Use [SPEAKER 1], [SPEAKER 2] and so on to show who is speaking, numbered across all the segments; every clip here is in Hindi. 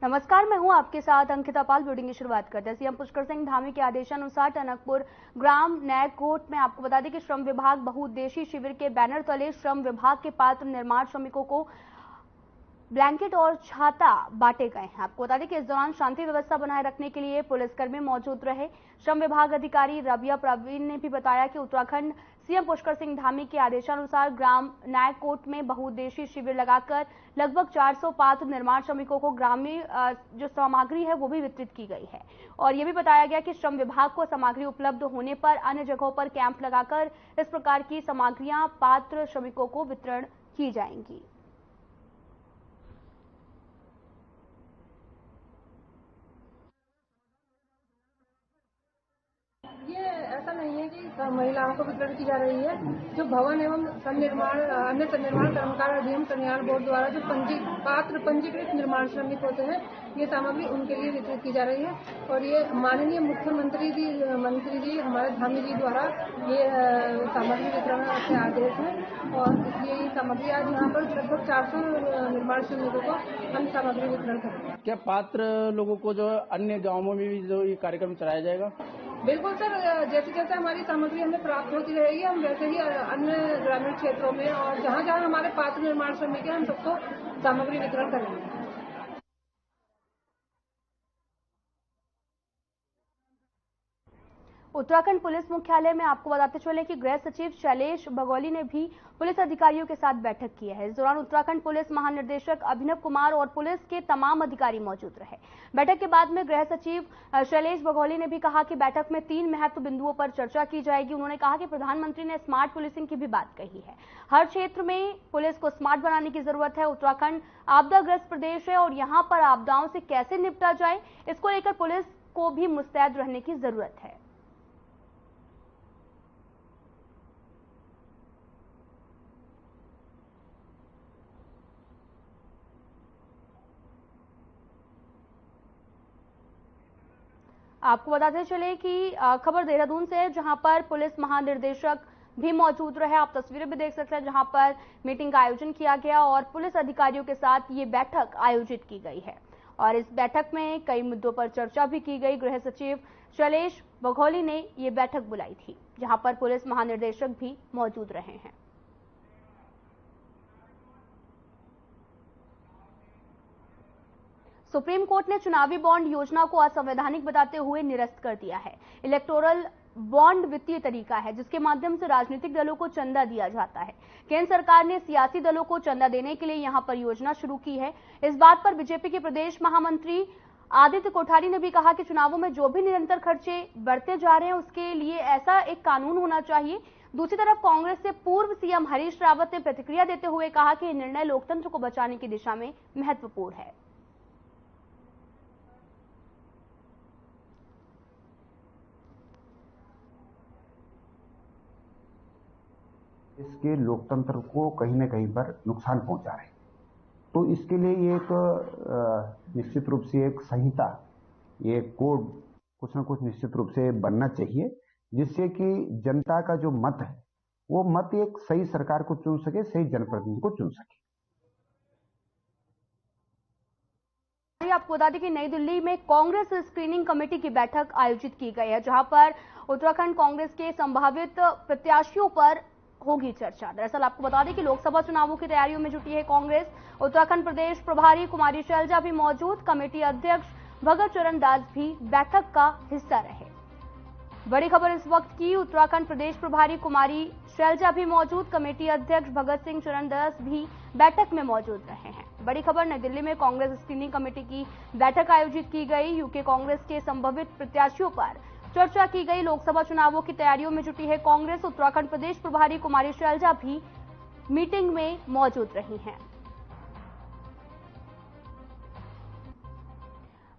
[SPEAKER 1] नमस्कार, मैं हूं आपके साथ अंकिता पाल। ब्रीडिंग की शुरुआत करते हैं। सीएम पुष्कर सिंह धामी के आदेशानुसार टनकपुर ग्राम नैकोट में आपको बता दें कि श्रम विभाग बहुउद्देशीय शिविर के बैनर तले श्रम विभाग के पात्र निर्माण श्रमिकों को ब्लैंकेट और छाता बांटे गए हैं। आपको बता दें कि इस दौरान शांति व्यवस्था बनाए रखने के लिए पुलिसकर्मी मौजूद रहे। श्रम विभाग अधिकारी रबिया प्रवीण ने भी बताया कि उत्तराखंड सीएम पुष्कर सिंह धामी के आदेशानुसार ग्राम नायकोट में बहुउद्देशीय शिविर लगाकर लगभग 400 पात्र निर्माण श्रमिकों को ग्रामीण जो सामग्री है वो भी वितरित की गई है। और ये भी बताया गया कि श्रम विभाग को सामग्री उपलब्ध होने पर अन्य जगहों पर कैंप लगाकर इस प्रकार की सामग्रियां पात्र श्रमिकों को वितरण की जाएंगी।
[SPEAKER 2] ये ऐसा नहीं है कि महिलाओं को वितरण की जा रही है। जो भवन एवं सन्निर्माण अन्य सन्निर्माण कर्मकार अधिनियम कल्याण बोर्ड द्वारा जो पंजीकृत निर्माण श्रमिक होते हैं, ये सामग्री उनके लिए वितरित की जा रही है। और ये माननीय मुख्यमंत्री जी हमारे धामी जी द्वारा ये सामग्री वितरण के आदेश है और इसलिए ये सामग्री आज यहाँ पर लगभग 400 निर्माण श्रमिकों को हम सामग्री वितरण करेंगे।
[SPEAKER 3] क्या पात्र लोगों को जो अन्य गाँवों में भी जो ये कार्यक्रम चलाया जाएगा?
[SPEAKER 2] बिल्कुल सर, जैसे जैसे हमारी सामग्री हमें प्राप्त होती रहेगी, हम वैसे ही अन्य ग्रामीण क्षेत्रों में और जहाँ जहाँ हमारे पात्र निर्माण श्रमिक हैं, हम सबको सामग्री वितरण करेंगे।
[SPEAKER 1] उत्तराखंड पुलिस मुख्यालय में आपको बताते चले कि गृह सचिव शैलेश बगोली ने भी पुलिस अधिकारियों के साथ बैठक की है। इस दौरान उत्तराखंड पुलिस महानिदेशक अभिनव कुमार और पुलिस के तमाम अधिकारी मौजूद रहे। बैठक के बाद में गृह सचिव शैलेश बगोली ने भी कहा कि बैठक में 3 महत्व बिंदुओं पर चर्चा की जाएगी। उन्होंने कहा कि प्रधानमंत्री ने स्मार्ट पुलिसिंग की भी बात कही है। हर क्षेत्र में पुलिस को स्मार्ट बनाने की जरूरत है। उत्तराखंड आपदाग्रस्त प्रदेश है और यहाँ पर आपदाओं से कैसे निपटा जाए, इसको लेकर पुलिस को भी मुस्तैद रहने की जरूरत है। आपको बताते चले कि खबर देहरादून से है, जहां पर पुलिस महानिदेशक भी मौजूद रहे। आप तस्वीरें भी देख सकते हैं जहां पर मीटिंग का आयोजन किया गया और पुलिस अधिकारियों के साथ ये बैठक आयोजित की गई है। और इस बैठक में कई मुद्दों पर चर्चा भी की गई। गृह सचिव शैलेश बघौली ने ये बैठक बुलाई थी, जहां पर पुलिस महानिदेशक भी मौजूद रहे हैं। सुप्रीम कोर्ट ने चुनावी बॉन्ड योजना को असंवैधानिक बताते हुए निरस्त कर दिया है। इलेक्टोरल बॉन्ड वित्तीय तरीका है जिसके माध्यम से राजनीतिक दलों को चंदा दिया जाता है। केंद्र सरकार ने सियासी दलों को चंदा देने के लिए यहां पर योजना शुरू की है। इस बात पर बीजेपी के प्रदेश महामंत्री आदित्य कोठारी ने भी कहा कि चुनावों में जो भी निरंतर खर्चे बढ़ते जा रहे हैं उसके लिए ऐसा एक कानून होना चाहिए। दूसरी तरफ कांग्रेस से पूर्व सीएम हरीश रावत ने प्रतिक्रिया देते हुए कहा कि यह निर्णय लोकतंत्र को बचाने की दिशा में महत्वपूर्ण है।
[SPEAKER 4] इसके लोकतंत्र को कहीं न कहीं पर नुकसान पहुंचा रहे, तो इसके लिए ये एक निश्चित रूप से एक संहिता, ये कोड कुछ न कुछ निश्चित रूप से बनना चाहिए, जिससे कि जनता का जो मत है वो मत एक सही सरकार को चुन सके, सही जनप्रतिनिधि को चुन सके।
[SPEAKER 1] आपको बता दें कि नई दिल्ली में कांग्रेस स्क्रीनिंग कमेटी की बैठक आयोजित की गई है, जहां पर उत्तराखंड कांग्रेस के संभावित प्रत्याशियों पर होगी चर्चा। दरअसल आपको बता दें कि लोकसभा चुनावों की तैयारियों में जुटी है कांग्रेस। उत्तराखंड प्रदेश प्रभारी कुमारी शैलजा भी मौजूद, कमेटी अध्यक्ष भगत चरण दास भी बैठक का हिस्सा रहे। बड़ी खबर इस वक्त की, उत्तराखंड प्रदेश प्रभारी कुमारी शैलजा भी मौजूद, कमेटी अध्यक्ष भगत सिंह चरण दास भी बैठक में मौजूद रहे हैं। बड़ी खबर, नई दिल्ली में कांग्रेस स्क्रीनिंग कमेटी की बैठक आयोजित की गई। यूके कांग्रेस के संभावित प्रत्याशियों पर चर्चा की गई। लोकसभा चुनावों की तैयारियों में जुटी है कांग्रेस। उत्तराखंड प्रदेश प्रभारी कुमारी शैलजा भी मीटिंग में मौजूद रही हैं।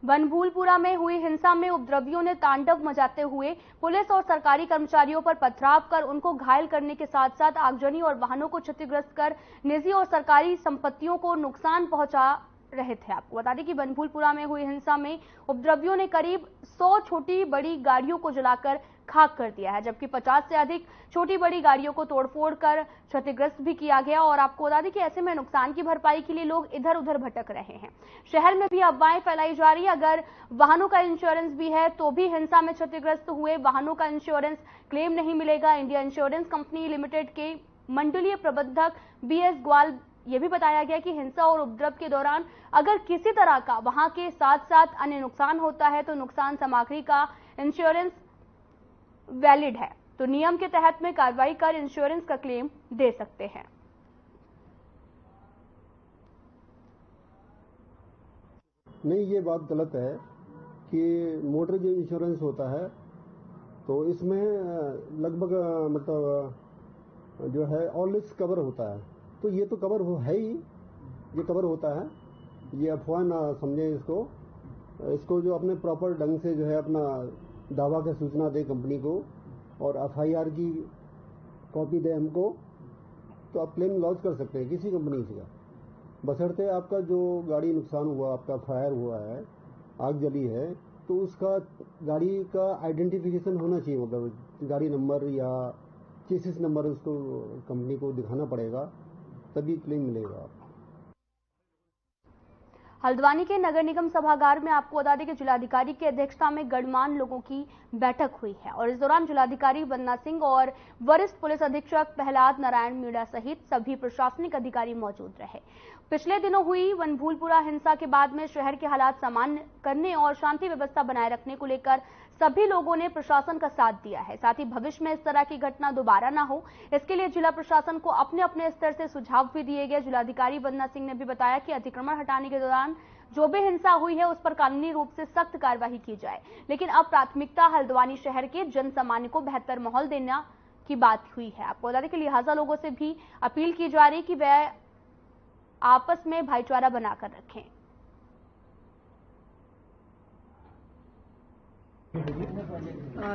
[SPEAKER 1] बनभूलपुरा में हुई हिंसा में उपद्रवियों ने तांडव मचाते हुए पुलिस और सरकारी कर्मचारियों पर पथराव कर उनको घायल करने के साथ साथ आगजनी और वाहनों को क्षतिग्रस्त कर निजी और सरकारी संपत्तियों को नुकसान पहुंचा रहे थे। आपको बता दें कि बनभूलपुरा में हुई हिंसा में उपद्रवियों ने करीब 100 छोटी बड़ी गाड़ियों को जलाकर खाक कर दिया है, जबकि 50 से अधिक छोटी बड़ी गाड़ियों को तोड़फोड़ कर क्षतिग्रस्त भी किया गया। और आपको बता दें कि ऐसे में नुकसान की भरपाई के लिए लोग इधर उधर भटक रहे हैं। शहर में भी अफवाहें फैलाई जा रही है, अगर वाहनों का इंश्योरेंस भी है तो भी हिंसा में क्षतिग्रस्त हुए वाहनों का इंश्योरेंस क्लेम नहीं मिलेगा। इंडिया इंश्योरेंस कंपनी लिमिटेड के मंडलीय प्रबंधक BS ग्वाल ये भी बताया गया कि हिंसा और उपद्रव के दौरान अगर किसी तरह का वहां के साथ साथ अन्य नुकसान होता है तो नुकसान सामग्री का इंश्योरेंस वैलिड है, तो नियम के तहत में कार्रवाई कर इंश्योरेंस का क्लेम दे सकते हैं।
[SPEAKER 5] नहीं, ये बात गलत है कि मोटर जो इंश्योरेंस होता है तो इसमें लगभग मतलब जो है ऑल रिस्क कवर होता है, तो ये तो कवर है ही, ये कवर होता है। ये अफवाह ना समझें इसको जो अपने प्रॉपर ढंग से जो है अपना दावा की सूचना दे कंपनी को और FIR की कॉपी दे हमको, तो आप क्लेम लॉन्च कर सकते हैं किसी कंपनी से का, बशर्ते आपका जो गाड़ी नुकसान हुआ, आपका फायर हुआ है, आग जली है, तो उसका गाड़ी का आइडेंटिफिकेशन होना चाहिए, मतलब गाड़ी नंबर या चेसिस नंबर उसको कंपनी को दिखाना पड़ेगा, तभी क्लेम मिलेगा।
[SPEAKER 1] हल्द्वानी के नगर निगम सभागार में आपको बता दें कि जिलाधिकारी की अध्यक्षता में गणमान्य लोगों की बैठक हुई है और इस दौरान जिलाधिकारी वंदना सिंह और वरिष्ठ पुलिस अधीक्षक प्रहलाद नारायण मीणा सहित सभी प्रशासनिक अधिकारी मौजूद रहे। पिछले दिनों हुई वनभूलपुरा हिंसा के बाद में शहर के हालात सामान्य करने और शांति व्यवस्था बनाए रखने को लेकर सभी लोगों ने प्रशासन का साथ दिया है। साथ ही भविष्य में इस तरह की घटना दोबारा ना हो, इसके लिए जिला प्रशासन को अपने अपने स्तर से सुझाव भी दिए गए। जिलाधिकारी वंदना सिंह ने भी बताया कि अतिक्रमण हटाने के दौरान जो भी हिंसा हुई है उस पर कानूनी रूप से सख्त कार्रवाई की जाए, लेकिन अब प्राथमिकता हल्द्वानी शहर के जन सामान्य को बेहतर माहौल देना की बात हुई है। आपको बता दें कि लिहाजा लोगों से भी अपील की जा रही कि वह आपस में भाईचारा बनाकर रखें।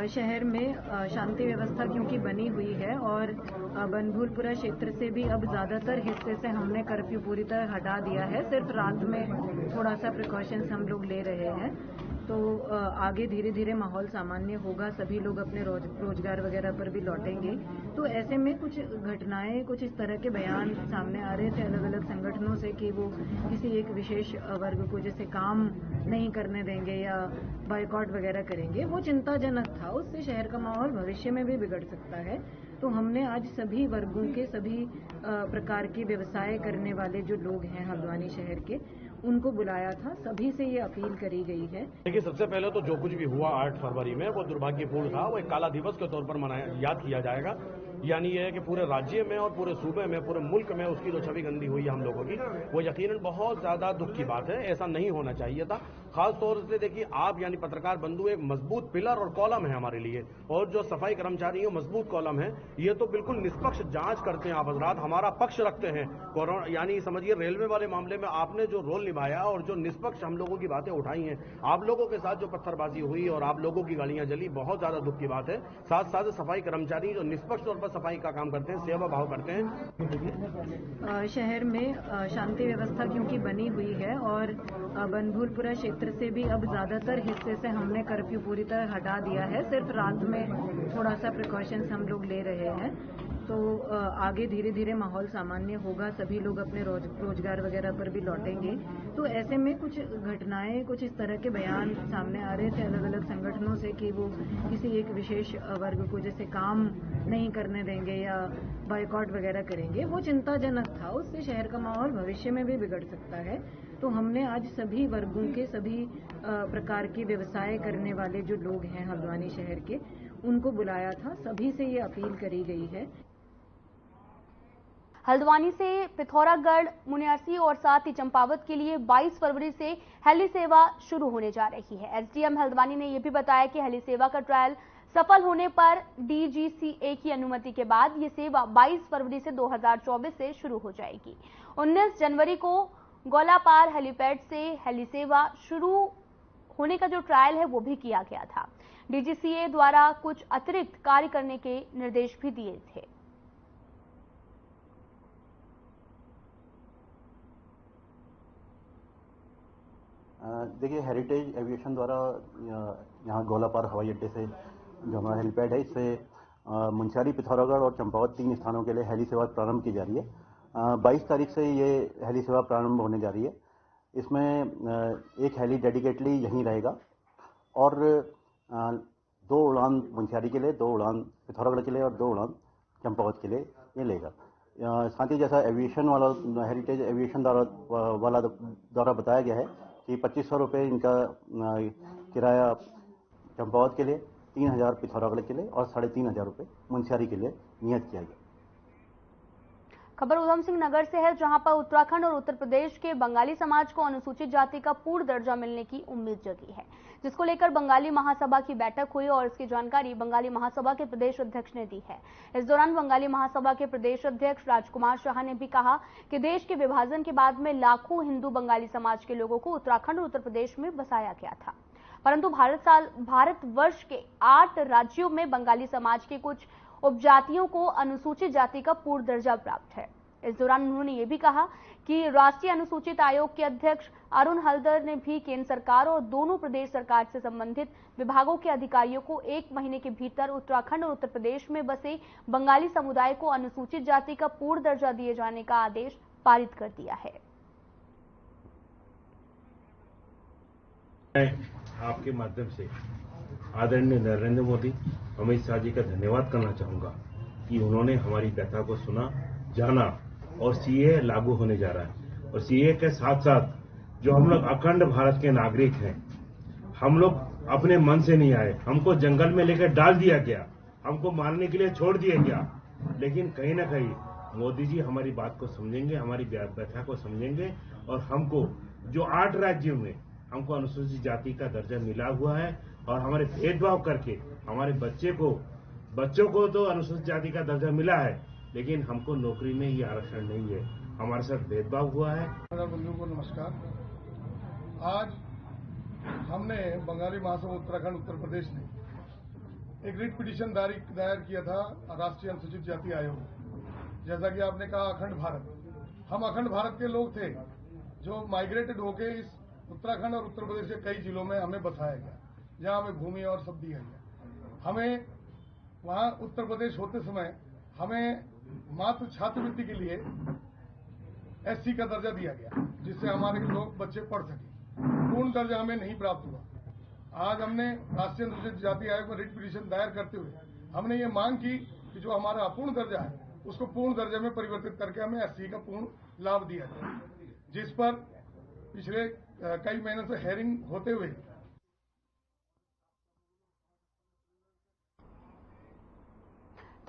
[SPEAKER 6] शहर में शांति व्यवस्था क्योंकि बनी हुई है और वनभूलपुरा क्षेत्र से भी अब ज़्यादातर हिस्से से हमने कर्फ्यू पूरी तरह हटा दिया है, सिर्फ रात में थोड़ा सा प्रिकॉशंस हम लोग ले रहे हैं, तो आगे धीरे धीरे माहौल सामान्य होगा, सभी लोग अपने रोजगार वगैरह पर भी लौटेंगे। तो ऐसे में कुछ घटनाएं, कुछ इस तरह के बयान सामने आ रहे थे अलग अलग संगठनों से कि वो किसी एक विशेष वर्ग को जैसे काम नहीं करने देंगे या बायकॉट वगैरह करेंगे, वो चिंताजनक था। उससे शहर का माहौल भविष्य में भी बिगड़ सकता है। तो हमने आज सभी वर्गों के, सभी प्रकार के व्यवसाय करने वाले जो लोग हैं हल्द्वानी शहर के, उनको बुलाया था, सभी से ये अपील करी गई है।
[SPEAKER 7] देखिए, सबसे पहले तो जो कुछ भी हुआ 8 फरवरी में वो दुर्भाग्यपूर्ण था, वो एक काला दिवस के तौर पर याद किया जाएगा। यानी यह है कि पूरे राज्य में और पूरे सूबे में, पूरे मुल्क में उसकी जो छवि गंदी हुई है हम लोगों की, वो यकीनन बहुत ज्यादा दुख की बात है। ऐसा नहीं होना चाहिए था। खास तौर से देखिए, आप यानी पत्रकार बंधु एक मजबूत पिलर और कॉलम है हमारे लिए, और जो सफाई कर्मचारी है मजबूत कॉलम है। ये तो बिल्कुल निष्पक्ष जांच करते हैं आप हजरात, हमारा पक्ष रखते हैं। कोरोना यानी समझिए रेलवे वाले मामले में आपने जो रोल निभाया और जो निष्पक्ष हम लोगों की बातें उठाई हैं, आप लोगों के साथ जो पत्थरबाजी हुई और आप लोगों की गाड़ियां जली, बहुत ज्यादा दुख की बात है। साथ साथ सफाई कर्मचारी जो निष्पक्ष तौर पर सफाई का काम करते हैं, सेवा भाव करते हैं।
[SPEAKER 6] शहर में शांति व्यवस्था क्योंकि बनी हुई है और वनभूलपुरा क्षेत्र से भी अब ज़्यादातर हिस्से से हमने कर्फ्यू पूरी तरह हटा दिया है, सिर्फ रात में थोड़ा सा प्रिकॉशंस हम लोग ले रहे हैं, तो आगे धीरे धीरे माहौल सामान्य होगा, सभी लोग अपने रोजगार वगैरह पर भी लौटेंगे। तो ऐसे में कुछ घटनाएं, कुछ इस तरह के बयान सामने आ रहे थे अलग अलग संगठनों से कि वो किसी एक विशेष वर्ग को जैसे काम नहीं करने देंगे या बायकॉट वगैरह करेंगे, वो चिंताजनक था। उससे शहर का माहौल भविष्य में भी बिगड़ सकता है। तो हमने आज सभी वर्गों के, सभी प्रकार के व्यवसाय करने वाले जो लोग हैं हल्द्वानी शहर के, उनको बुलाया था, सभी से ये अपील करी गई है।
[SPEAKER 1] हल्द्वानी से पिथौरागढ़, मुनियारसी और साथ ही चंपावत के लिए 22 फरवरी से हेली सेवा शुरू होने जा रही है। एसडीएम हल्द्वानी ने यह भी बताया कि हेली सेवा का ट्रायल सफल होने पर DGCA की अनुमति के बाद ये सेवा 22 फरवरी से 2024 से शुरू हो जाएगी। 19 जनवरी को गोलापार हेलीपैड से हेली सेवा शुरू होने का जो ट्रायल है वो भी किया गया था। DGCA द्वारा कुछ अतिरिक्त कार्य करने के निर्देश भी दिए थे।
[SPEAKER 8] देखिए, हेरिटेज एविएशन द्वारा यहाँ गोलापार हवाई अड्डे से जो हमारा हेलीपैड है, इससे मुंशियारी, पिथौरागढ़ और चंपावत 3 स्थानों के लिए हेली सेवा प्रारंभ की जा रही है। 22 तारीख से ये हेली सेवा प्रारंभ होने जा रही है। इसमें एक हेली डेडिकेटली यहीं रहेगा और 2 उड़ान मुंशियारी के लिए, 2 उड़ान पिथौरागढ़ के लिए और 2 उड़ान चंपावत के लिए ये लेगा। साथ ही जैसा एविएशन वाला, हेरिटेज एविएशन वाला द्वारा बताया गया है कि 2500 रुपये इनका किराया चंपावत के लिए, 3000 पिथौरागढ़ के लिए और 3500 रुपये मुंशियारी के लिए नियत किया गया।
[SPEAKER 1] खबर उधम सिंह नगर से है, जहां पर उत्तराखंड और उत्तर प्रदेश के बंगाली समाज को अनुसूचित जाति का पूर्ण दर्जा मिलने की उम्मीद जगी है, जिसको लेकर बंगाली महासभा की बैठक हुई और इसकी जानकारी बंगाली महासभा के प्रदेश अध्यक्ष ने दी है। इस दौरान बंगाली महासभा के प्रदेश अध्यक्ष राजकुमार शाह ने भी कहा कि देश के विभाजन के बाद में लाखों हिंदू बंगाली समाज के लोगों को उत्तराखंड और उत्तर प्रदेश में बसाया गया था, परंतु भारतवर्ष के 8 राज्यों में बंगाली समाज के कुछ उपजातियों को अनुसूचित जाति का पूर्ण दर्जा प्राप्त है। इस दौरान उन्होंने ये भी कहा कि राष्ट्रीय अनुसूचित आयोग के अध्यक्ष अरुण हल्दर ने भी केंद्र सरकार और दोनों प्रदेश सरकार से संबंधित विभागों के अधिकारियों को 1 महीने के भीतर उत्तराखंड और उत्तर प्रदेश में बसे बंगाली समुदाय को अनुसूचित जाति का पूर्ण दर्जा दिए जाने का आदेश पारित कर दिया है।
[SPEAKER 9] आपके माध्यम से आदरणीय नरेंद्र मोदी, अमित शाह जी का धन्यवाद करना चाहूंगा कि उन्होंने हमारी व्यथा को सुना, जाना और सीए लागू होने जा रहा है। और सीए के साथ साथ जो हम लोग अखंड भारत के नागरिक हैं, हम लोग अपने मन से नहीं आए, हमको जंगल में लेकर डाल दिया गया, हमको मारने के लिए छोड़ दिया गया, लेकिन कहीं ना कहीं मोदी जी हमारी बात को समझेंगे, हमारी व्यथा को समझेंगे और हमको जो 8 राज्यों में हमको अनुसूचित जाति का दर्जा मिला हुआ है और हमारे भेदभाव करके हमारे बच्चों को तो अनुसूचित जाति का दर्जा मिला है, लेकिन हमको नौकरी में ये आरक्षण नहीं है, हमारे साथ भेदभाव हुआ है।
[SPEAKER 10] बंधुओं को नमस्कार। आज हमने बंगाली महासभा उत्तराखंड उत्तर प्रदेश ने एक रिट पिटीशन दायर किया था राष्ट्रीय अनुसूचित जाति आयोग में। जैसा कि आपने कहा अखंड भारत, हम अखंड भारत के लोग थे जो माइग्रेटेड होके इस उत्तराखंड और उत्तर प्रदेश के कई जिलों में हमें बसाया गया, जहां हमें भूमि और सब दिया गया। हमें वहां उत्तर प्रदेश होते समय हमें मात्र छात्रवृत्ति के लिए एससी का दर्जा दिया गया, जिससे हमारे लोग बच्चे पढ़ सके। पूर्ण दर्जा हमें नहीं प्राप्त हुआ। आज हमने राष्ट्रीय अनुसूचित जाति आयोग में रिट पिटीशन दायर करते हुए हमने ये मांग की कि जो हमारा अपूर्ण दर्जा है उसको पूर्ण दर्जे में परिवर्तित करके हमें एससी का पूर्ण लाभ दिया जाए, जिस पर पिछले कई महीनों से हेयरिंग होते हुए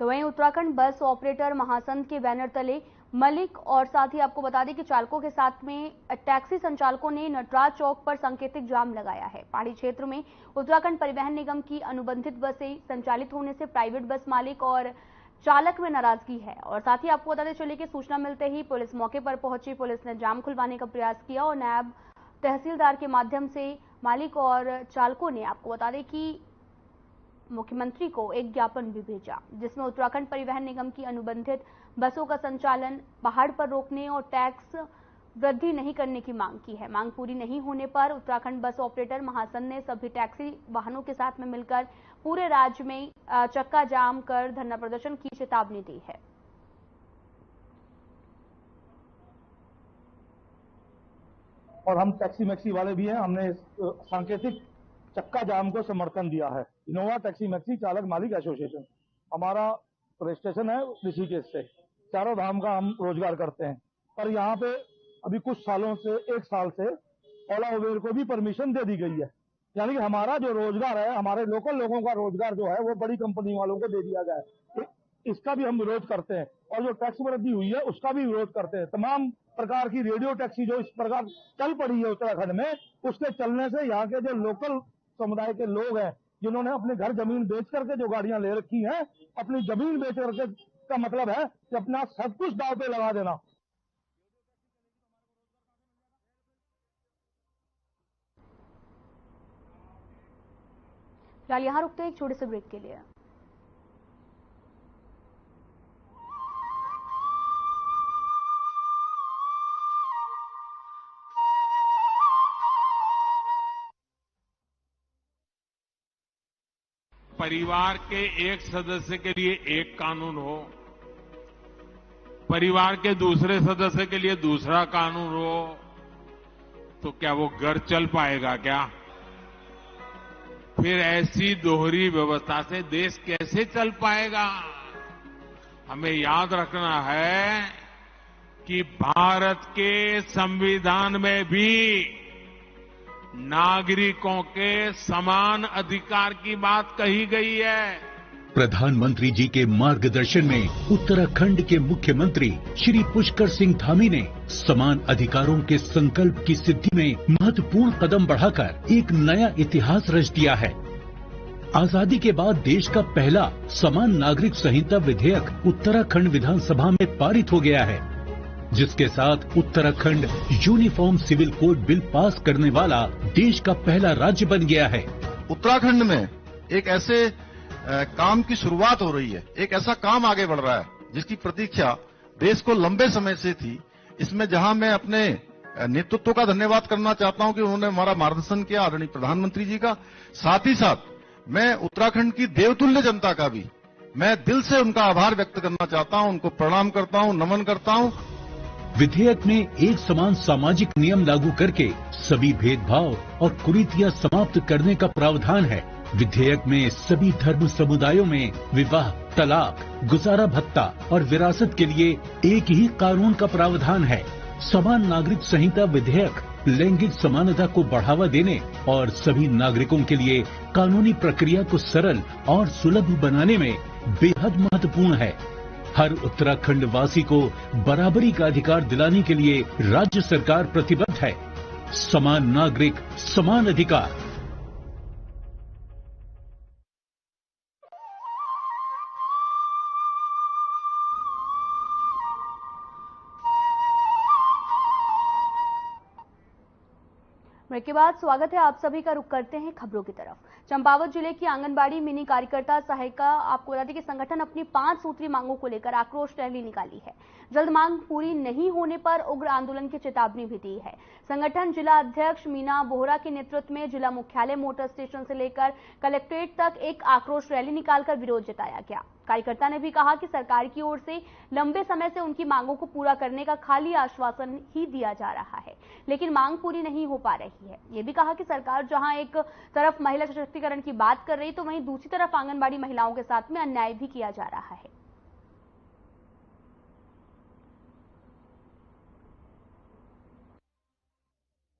[SPEAKER 1] तो वहीं उत्तराखंड बस ऑपरेटर महासंघ के बैनर तले मलिक और साथ ही आपको बता दें कि चालकों के साथ में टैक्सी संचालकों ने नटराज चौक पर सांकेतिक जाम लगाया है। पहाड़ी क्षेत्र में उत्तराखंड परिवहन निगम की अनुबंधित बसें संचालित होने से प्राइवेट बस मालिक और चालक में नाराजगी है और साथ ही आपको बताते चले कि सूचना मिलते ही पुलिस मौके पर पहुंची। पुलिस ने जाम खुलवाने का प्रयास किया और नायब तहसीलदार के माध्यम से मालिक और चालकों ने आपको बता दें कि मुख्यमंत्री को एक ज्ञापन भी भेजा, जिसमें उत्तराखंड परिवहन निगम की अनुबंधित बसों का संचालन पहाड़ पर रोकने और टैक्स वृद्धि नहीं करने की मांग की है। मांग पूरी नहीं होने पर उत्तराखंड बस ऑपरेटर महासंघ ने सभी टैक्सी वाहनों के साथ में मिलकर पूरे राज्य में चक्का जाम कर धरना प्रदर्शन की चेतावनी दी है।
[SPEAKER 11] और हम टैक्सी मैक्सी वाले भी हैं, हमने सांकेतिक चक्का जाम को समर्थन दिया है। इनोवा टैक्सी मैक्सी चालक मालिक एसोसिएशन, हमारा रजिस्ट्रेशन है ऋषिकेश से, चारों धाम का हम रोजगार करते हैं। पर यहाँ पे अभी कुछ सालों से, 1 साल से ओला उबेर को भी परमिशन दे दी गई है, यानी कि हमारा जो रोजगार है, हमारे लोकल लोगों का रोजगार जो है वो बड़ी कंपनी वालों को दे दिया गया है। तो इसका भी हम विरोध करते हैं और जो टैक्स वृद्धि हुई है उसका भी विरोध करते हैं। तमाम प्रकार की रेडियो टैक्सी जो इस प्रकार चल पड़ी है उत्तराखंड में, उसके चलने से यहाँ के जो लोकल समुदाय के लोग हैं, जिन्होंने अपने घर जमीन बेच करके जो गाड़ियां ले रखी हैं, अपनी जमीन बेच करके का मतलब है कि अपना सब कुछ दांव पे लगा देना।
[SPEAKER 1] फिलहाल यहाँ रुकते हैं एक छोटे से ब्रेक के लिए।
[SPEAKER 12] परिवार के एक सदस्य के लिए एक कानून हो, परिवार के दूसरे सदस्य के लिए दूसरा कानून हो, तो क्या वो घर चल पाएगा क्या? फिर ऐसी दोहरी व्यवस्था से देश कैसे चल पाएगा? हमें याद रखना है कि भारत के संविधान में भी नागरिकों के समान अधिकार की बात कही गई है।
[SPEAKER 13] प्रधानमंत्री जी के मार्गदर्शन में उत्तराखंड के मुख्यमंत्री श्री पुष्कर सिंह धामी ने समान अधिकारों के संकल्प की सिद्धि में महत्वपूर्ण कदम बढ़ाकर एक नया इतिहास रच दिया है। आजादी के बाद देश का पहला समान नागरिक संहिता विधेयक उत्तराखंड विधानसभा में पारित हो गया है, जिसके साथ Uttarakhand uniform civil code bill pass करने वाला देश का पहला राज्य बन गया है।
[SPEAKER 14] उत्तराखंड में एक ऐसे काम की शुरुआत हो रही है, एक ऐसा काम आगे बढ़ रहा है जिसकी प्रतीक्षा देश को लंबे समय से थी। इसमें जहां मैं अपने नेतृत्व का धन्यवाद करना चाहता हूं कि उन्होंने हमारा मार्गदर्शन किया, आदरणीय प्रधानमंत्री जी का, साथ ही साथ मैं उत्तराखंड की देवतुल्य जनता का भी मैं दिल से उनका आभार व्यक्त करना चाहता हूं, उनको प्रणाम करता हूं, नमन करता हूं।
[SPEAKER 13] विधेयक में एक समान सामाजिक नियम लागू करके सभी भेदभाव और कुरीतियां समाप्त करने का प्रावधान है। विधेयक में सभी धर्म समुदायों में विवाह, तलाक, गुजारा भत्ता और विरासत के लिए एक ही कानून का प्रावधान है। समान नागरिक संहिता विधेयक लैंगिक समानता को बढ़ावा देने और सभी नागरिकों के लिए कानूनी प्रक्रिया को सरल और सुलभ बनाने में बेहद महत्वपूर्ण है। हर उत्तराखंड वासी को बराबरी का अधिकार दिलाने के लिए राज्य सरकार प्रतिबद्ध है। समान नागरिक, समान अधिकार।
[SPEAKER 1] ब्रेक के बाद स्वागत है आप सभी का। रुख करते हैं खबरों की तरफ। चंपावत जिले की आंगनबाड़ी मिनी कार्यकर्ता सहायिका आपको बता दें कि संगठन अपनी 5 सूत्री मांगों को लेकर आक्रोश रैली निकाली है। जल्द मांग पूरी नहीं होने पर उग्र आंदोलन की चेतावनी भी दी है। संगठन जिला अध्यक्ष मीना बोहरा के नेतृत्व में जिला मुख्यालय मोटर स्टेशन से लेकर कलेक्ट्रेट तक एक आक्रोश रैली निकालकर विरोध जताया गया। कार्यकर्ता ने भी कहा कि सरकार की ओर से लंबे समय से उनकी मांगों को पूरा करने का खाली आश्वासन ही दिया जा रहा है, लेकिन मांग पूरी नहीं हो पा रही है। ये भी कहा कि सरकार जहां एक तरफ महिला सशक्तिकरण की बात कर रही तो वहीं दूसरी तरफ आंगनबाड़ी महिलाओं के साथ में अन्याय भी किया जा रहा है।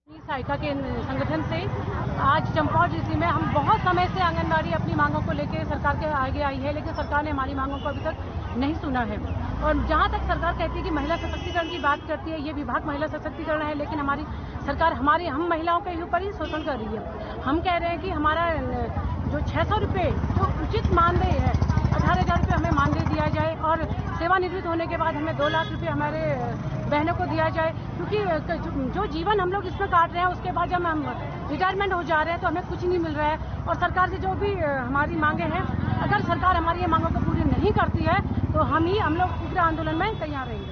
[SPEAKER 15] सहायिका के संगठन से आज चंपावत डिस्ट्रिक्ट में हम बहुत समय से आंगनबाड़ी अपनी मांगों को लेकर सरकार के आगे आई है, लेकिन सरकार ने हमारी मांगों को अभी तक नहीं सुना है। और जहां तक सरकार कहती है कि महिला सशक्तिकरण की बात करती है, ये विभाग महिला सशक्तिकरण है, लेकिन हमारी सरकार हम महिलाओं के ऊपर ही शोषण कर रही है। हम कह रहे हैं कि हमारा जो 600 रुपये जो उचित मानदेय है, 18,000 रुपये हमें मानदेय दिया जाए और सेवानिवृत्त होने के बाद हमें 2 लाख रुपये हमारे बहनों को दिया जाए, क्योंकि जो जीवन हम लोग इसमें काट रहे हैं उसके बाद जब हम रिटायरमेंट हो जा रहे हैं तो हमें कुछ नहीं मिल रहा है। और सरकार से जो भी हमारी मांगे हैं, अगर सरकार हमारी ये मांगों को पूरी नहीं करती है तो हम लोग उग्र आंदोलन में तैयार रहेंगे।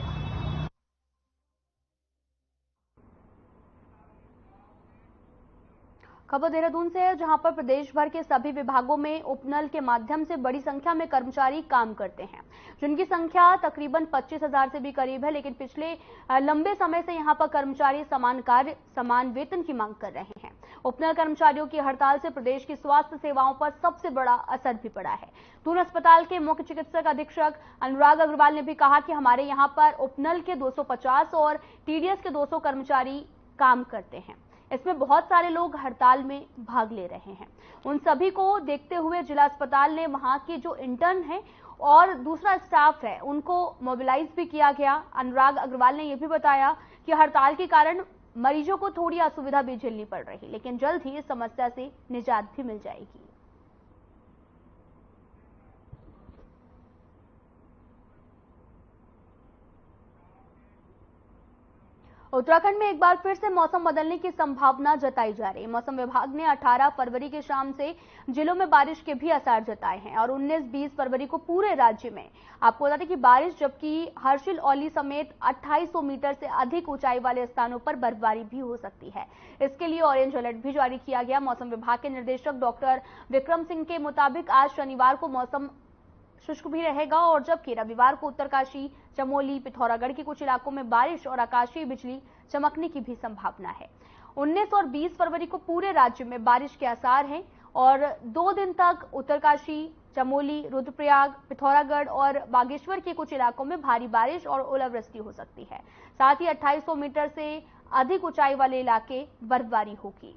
[SPEAKER 1] खबर देहरादून से है, जहां पर प्रदेश भर के सभी विभागों में उपनल के माध्यम से बड़ी संख्या में कर्मचारी काम करते हैं, जिनकी संख्या तकरीबन 25,000 से भी करीब है। लेकिन पिछले लंबे समय से यहां पर कर्मचारी समान कार्य समान वेतन की मांग कर रहे हैं। उपनल कर्मचारियों की हड़ताल से प्रदेश की स्वास्थ्य सेवाओं पर सबसे बड़ा असर भी पड़ा है। दून अस्पताल के मुख्य चिकित्सक अधीक्षक अनुराग अग्रवाल ने भी कहा कि हमारे यहां पर उपनल के 250 और टीडीएस के 200 कर्मचारी काम करते हैं। इसमें बहुत सारे लोग हड़ताल में भाग ले रहे हैं। उन सभी को देखते हुए जिला अस्पताल ने वहां के जो इंटर्न है और दूसरा स्टाफ है उनको मोबिलाइज भी किया गया। अनुराग अग्रवाल ने यह भी बताया कि हड़ताल के कारण मरीजों को थोड़ी असुविधा भी झेलनी पड़ रही, लेकिन जल्द ही इस समस्या से निजात भी मिल जाएगी। उत्तराखंड में एक बार फिर से मौसम बदलने की संभावना जताई जा रही है। मौसम विभाग ने 18 फरवरी की शाम से जिलों में बारिश के भी आसार जताए हैं और 19-20 फरवरी को पूरे राज्य में आपको बता दें कि बारिश, जबकि हर्षिल औली समेत 2800 मीटर से अधिक ऊंचाई वाले स्थानों पर बर्फबारी भी हो सकती है। इसके लिए ऑरेंज अलर्ट भी जारी किया गया। मौसम विभाग के निर्देशक डॉक्टर विक्रम सिंह के मुताबिक आज शनिवार को मौसम शुष्क भी रहेगा और जबकि रविवार को उत्तरकाशी, चमोली, पिथौरागढ़ के कुछ इलाकों में बारिश और आकाशीय बिजली चमकने की भी संभावना है। 19 और 20 फरवरी को पूरे राज्य में बारिश के आसार हैं और 2 दिन तक उत्तरकाशी, चमोली, रुद्रप्रयाग, पिथौरागढ़ और बागेश्वर के कुछ इलाकों में भारी बारिश और ओलावृष्टि हो सकती है। साथ ही 2800 मीटर से अधिक ऊंचाई वाले इलाके बर्फबारी होगी।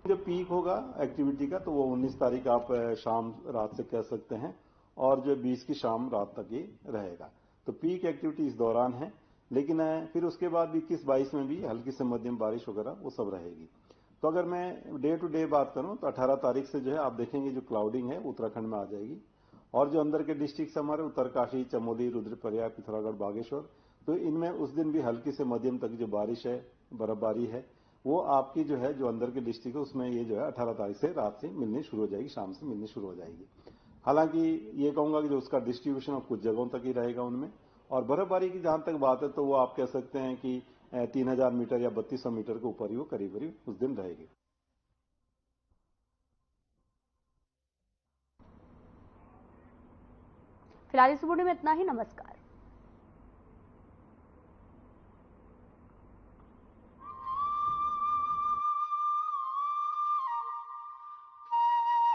[SPEAKER 16] जो पीक होगा एक्टिविटी का तो वो 19 तारीख आप शाम रात से कह सकते हैं और जो 20 की शाम रात तक ये रहेगा। तो पीक एक्टिविटी इस दौरान है, लेकिन फिर उसके बाद 21-22 में भी हल्की से मध्यम बारिश वगैरह वो सब रहेगी। तो अगर मैं डे टू डे बात करूं तो 18 तारीख से जो है आप देखेंगे जो क्लाउडिंग है उत्तराखंड में आ जाएगी और जो अंदर के डिस्ट्रिक्ट हमारे उत्तरकाशी, चमोली, रुद्रप्रयाग, पिथौरागढ़, बागेश्वर, तो इनमें उस दिन भी हल्की से मध्यम तक जो बारिश है, बर्फबारी है, वो आपकी जो है जो अंदर के डिस्ट्रिक्ट है उसमें ये जो है 18 तारीख से रात से मिलनी शुरू हो जाएगी, शाम से मिलनी शुरू हो जाएगी। हालांकि ये कहूंगा कि जो उसका डिस्ट्रीब्यूशन और कुछ जगहों तक ही रहेगा उनमें। और बर्फबारी की जहां तक बात है तो वो आप कह सकते हैं कि 3000 मीटर या 3200 मीटर के ऊपर ही वो करीब करीब उस दिन रहेगी।
[SPEAKER 1] फिलहाल इस वीडियो में इतना ही। नमस्कार।